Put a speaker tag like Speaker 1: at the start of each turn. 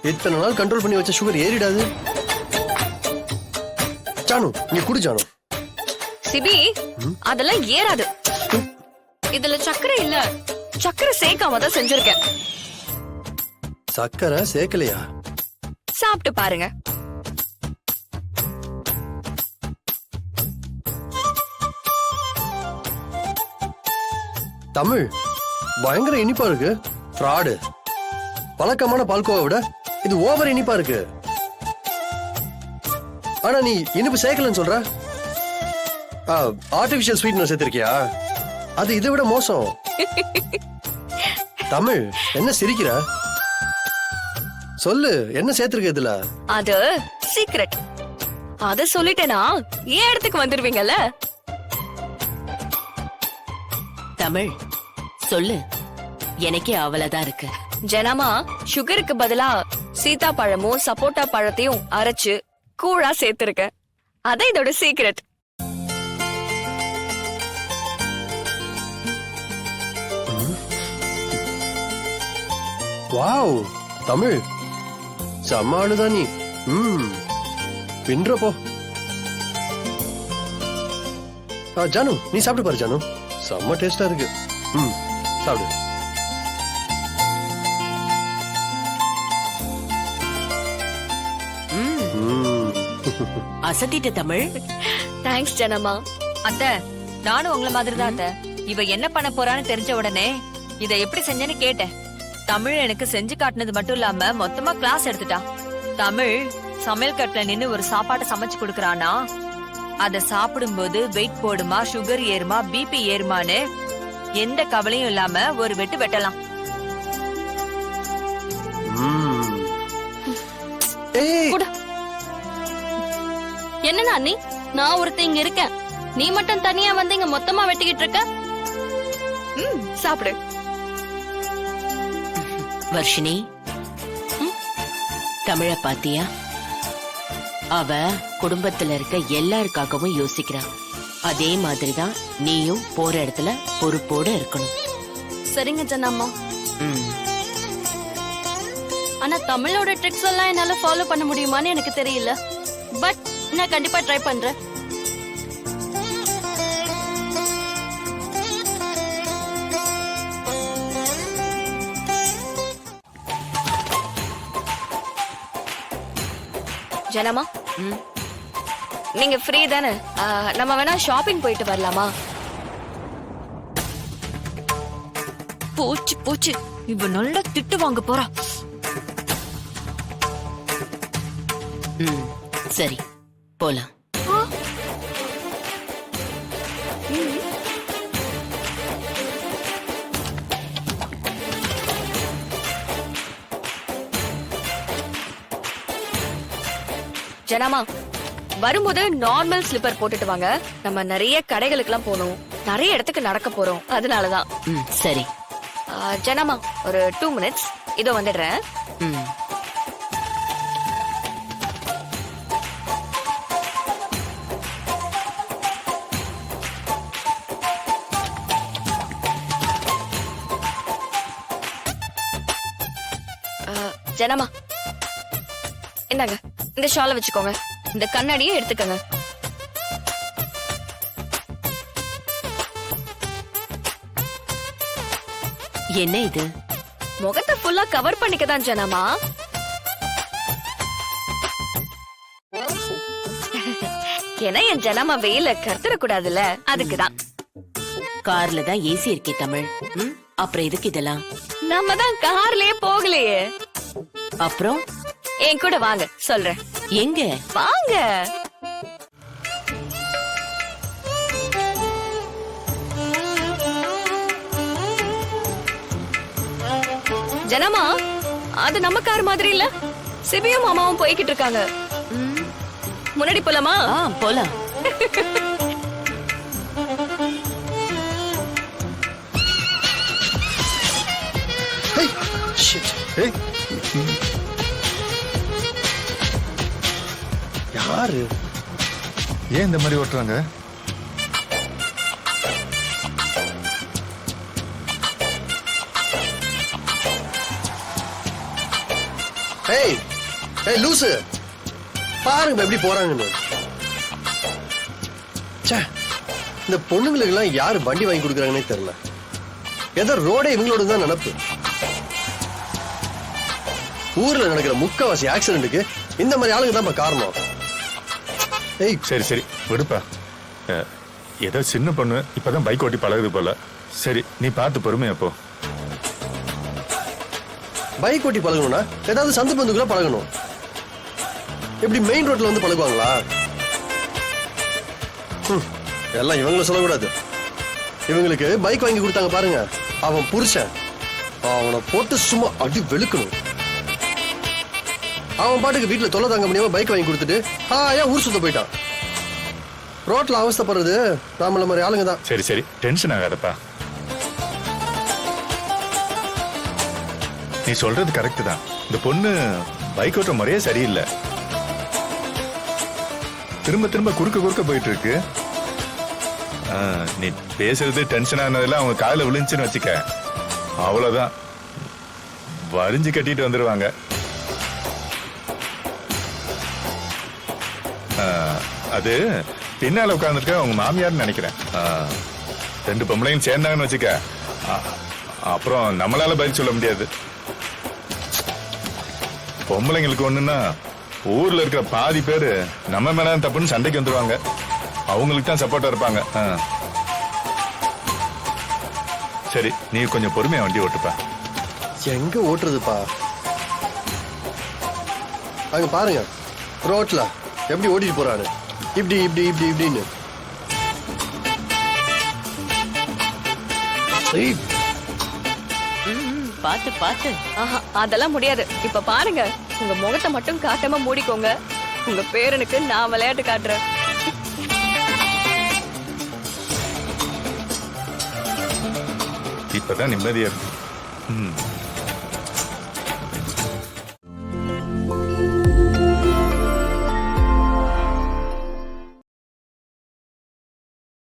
Speaker 1: இத்தனை நாள் கண்ட்ரோல் பண்ணி வச்ச சுகர் ஏறிடாது. ஜானு நீ குடி ஜானு.
Speaker 2: சிபி அதெல்லாம் ஏறாது. இதுல சக்கரை இல்ல, சக்கரை சேர்க்காம தான் செஞ்சிருக்கேன்.
Speaker 1: சக்கரை சேர்க்கலையா?
Speaker 2: சாப்பிட்டு பாருங்க.
Speaker 1: தமிழ் பயங்கர இனிப்பா இருக்கு. ஃப்ராடு. பழக்கமான பால்கோவை விட இது ஓவர் இனிப்பா இருக்கு. ஆனா நீ இனிப்பு சேர்க்கலன்னு சொல்ற. ஆர்டிபிஷியல் ஸ்வீட்னர் சேர்த்திருக்கியா? அது இதை விட மோசம். தமிழ் என்ன சிரிக்கிற? சொல்லு, என்ன சேர்த்திருக்க இதுல?
Speaker 2: அது சீக்ரெட். அத சொல்லிட்டேனா ஏன் இடத்துக்கு வந்துருவீங்கல்ல.
Speaker 3: தமிழ் சொல்லு, எனக்கே அவ்வளவுதான் இருக்கு.
Speaker 2: ஜனமா சுகருக்கு பதிலா சீதா பழமும் சப்போட்டா பழத்தையும் அரைச்சு கூழா சேர்த்திருக்க. அதான் இதோட சீக்ரெட்.
Speaker 1: வாவ் தமிழ் செம்ம ஆளுதான் நீ. பின்றப்போ. ஜானு நீ சாப்பிட்டு பாரு ஜானு, செம்ம டேஸ்டா இருக்கு. சாப்பிடு.
Speaker 3: அசத்திட்ட தமிழ்.
Speaker 2: தேங்க்ஸ் ஜனமா.
Speaker 4: அத்தை நானும் உங்களை மாதிரி தான் அத்தை. இவ என்ன பண்ண போறான்னு தெரிஞ்ச உடனே இத எப்படி செஞ்சேன்னு கேட்டேன். தமிழ் எனக்கு செஞ்சு காட்டினது மட்டும் இல்லாம மொத்தமா கிளாஸ் எடுத்துட்டா. தமிழ் சமையல் கட்டுல நின்னு ஒரு சாப்பாட்டை சமைச்சு கொடுக்கறானா, அத சாப்பிடும்போது வெயிட் போடுமா, சுகர் ஏறுமா, பிபி ஏறுமான்னு எந்த கவலையும் இல்லாம ஒரு வெட்டு வெட்டலாம்.
Speaker 2: என்னன்னா நீ, நான் ஒருத்தன் இங்க இருக்கேன், நீ மட்டும் தனியா வந்து இங்க மொத்தமா வெட்டிக்கிட்டு இருக்க. சாப்பிடு.
Speaker 3: வர்ஷினி, தமிழ பாத்தியா? அவ குடும்பத்துல இருக்க எல்லாருக்காகவும் யோசிக்கிறா. அதே மாதிரிதான் நீயும் போற இடத்துல பொறுப்போட இருக்கணும்.
Speaker 2: சரிங்க ஜனம்மா. ஆனா தமிழோட ட்ரிக்ஸ் எல்லாம் என்னால ஃபாலோ பண்ண முடியுமான்னு எனக்கு தெரியல. பட் நான் கண்டிப்பா ட்ரை பண்றேன். ஜனமா நீங்க ஃப்ரீ தானே? நம்ம வேணா ஷாப்பிங் போயிட்டு வரலாமா?
Speaker 4: போச்சு போச்சு, இவ நல்லா திட்டு வாங்க போறா.
Speaker 3: சரி போலாம்.
Speaker 2: ஜனமா வரும்போது நார்மல் ஸ்லிப்பர் போட்டுட்டு வாங்க. நம்ம நிறைய கடைகளுக்கு எல்லாம் போகணும், நிறைய இடத்துக்கு நடக்க போறோம், அதனாலதான்.
Speaker 3: சரி
Speaker 2: ஜனமா ஒரு 2 minutes இதோ வந்துடுறேன். ஜனமா இந்தாங்க, இந்த ஷாலை வச்சுக்கோங்க, இந்த கண்ணாடியை எடுத்துக்கங்க.
Speaker 3: என்ன இது?
Speaker 2: முகத்தை ஃபுல்லா கவர் பண்ணிக்கதான் ஜனமா. ஏன்னா என் ஜனமா வெயில கருத்துற கூடாதுல்ல, அதுக்குதான்.
Speaker 3: கார்ல தான் ஏசி இருக்கே தமிழ். அப்புறம் எதுக்கு இதெல்லாம்?
Speaker 2: நம்ம தான் கார்லயே போகலையே.
Speaker 3: அப்புறம்
Speaker 2: என் கூட வாங்க, சொல்றேன்.
Speaker 3: எங்க?
Speaker 2: வாங்க. ஜனமா அது நம்ம கார் மாதிரி இல்ல. சிபியும் மாமாவும் போய்கிட்டு இருக்காங்க. முன்னாடி போலாமா?
Speaker 3: போலாம்.
Speaker 1: யாரு
Speaker 5: ஏன் இந்த மாதிரி ஓட்டுறாங்க?
Speaker 1: ஏய் ஏய் லூசு, பாருங்க எப்படி போறாங்கன்னு. ச்சே, இந்த பொண்ணுங்களுக்கு எல்லாம் யாரு வண்டி வாங்கி கொடுக்குறாங்கன்னே தெரியல. ஏதோ ரோடே இவங்களோட தான் நினப்பு. ஊர்ல நடக்கிற முக்காவாசி ஆக்சிடென்ட்டுக்கு இந்த மாதிரி ஆளுங்க தான் காரணம். ஏய்
Speaker 5: சரி சரி விடுப்பா. ஏதோ சின்ன பொண்ணு இப்பதான் பைக் ஓட்டி பழகுது போல. சரி நீ பார்த்து பொறுமையா போ.
Speaker 1: பைக் ஓட்டி பழகணும்னா ஏதாவது சந்து பந்துக்குள்ள பழகணும். எப்படி மெயின் ரோட்ல வந்து பழகுவாங்களா? எல்லாம் இவங்கள சொல்லக்கூடாது. இவங்களுக்கு பைக் வாங்கி கொடுத்தாங்க பாருங்க, அவன் புருஷன் அவனை போட்டு சும்மா அடி வெளுக்கணும். அவன் பாட்டுக்கு வீட்டுல தொல்லை தாங்க முடியாம பைக் வாங்கி கொடுத்துட்டு ஏன் ஊர் சுத்த போயிட்டான். ரோட்ல அவஸ்தைப்படுறது நாமள மாதிரி ஆளுங்க தான்.
Speaker 5: சரி சரி டென்ஷன் ஆகாதப்பா. நீ சொல்றது கரெக்ட் தான். இந்த பொண்ணு பைக் ஓட்டுற முறையே சரியில்லை. திரும்ப திரும்ப குறுக்க போயிட்டு இருக்கு. நீ பேசுறது டென்ஷன் ஆனதுல அவங்க காலில் விழுந்துச்சுன்னு வச்சுக்க, அவ்வளவுதான், வரிஞ்சு கட்டிட்டு வந்துருவாங்க. அது பின்னால உட்கார்ந்துருக்க உங்க மாமியார்னு நினைக்கிறேன். 2 பொம்பளையும் சேர்ந்தாங்கன்னு வச்சுக்க, அப்புறம் நம்மளால பதில் சொல்ல முடியாது. பொம்பளைங்களுக்கு ஒண்ணுன்னா ஊர்ல இருக்கிற பாதி பேரு நம்ம மேல தப்புன்னு சண்டைக்கு வந்துருவாங்க. அவங்களுக்கு தான் சப்போர்ட்டா இருப்பாங்க. சரி நீ கொஞ்சம் பொறுமையா வண்டி ஓட்டுப்பா.
Speaker 1: எங்க ஓட்டுறதுப்பா? அங்க பாருங்க ரோட்ல எப்படி ஓட்டிட்டு போறாரு, இப்படி இப்படி இப்படி இப்படின்னு.
Speaker 3: பாத்து பாத்து.
Speaker 2: ஆஹா, அதெல்லாம் முடியாது. இப்ப பாருங்க, உங்க முகத்தை மட்டும் காட்டாம மூடிக்கோங்க. உங்க பேரனுக்கு நான் விளையாட்டு காட்டுறேன்.
Speaker 5: இப்பதான் நிம்மதியா இருக்கு.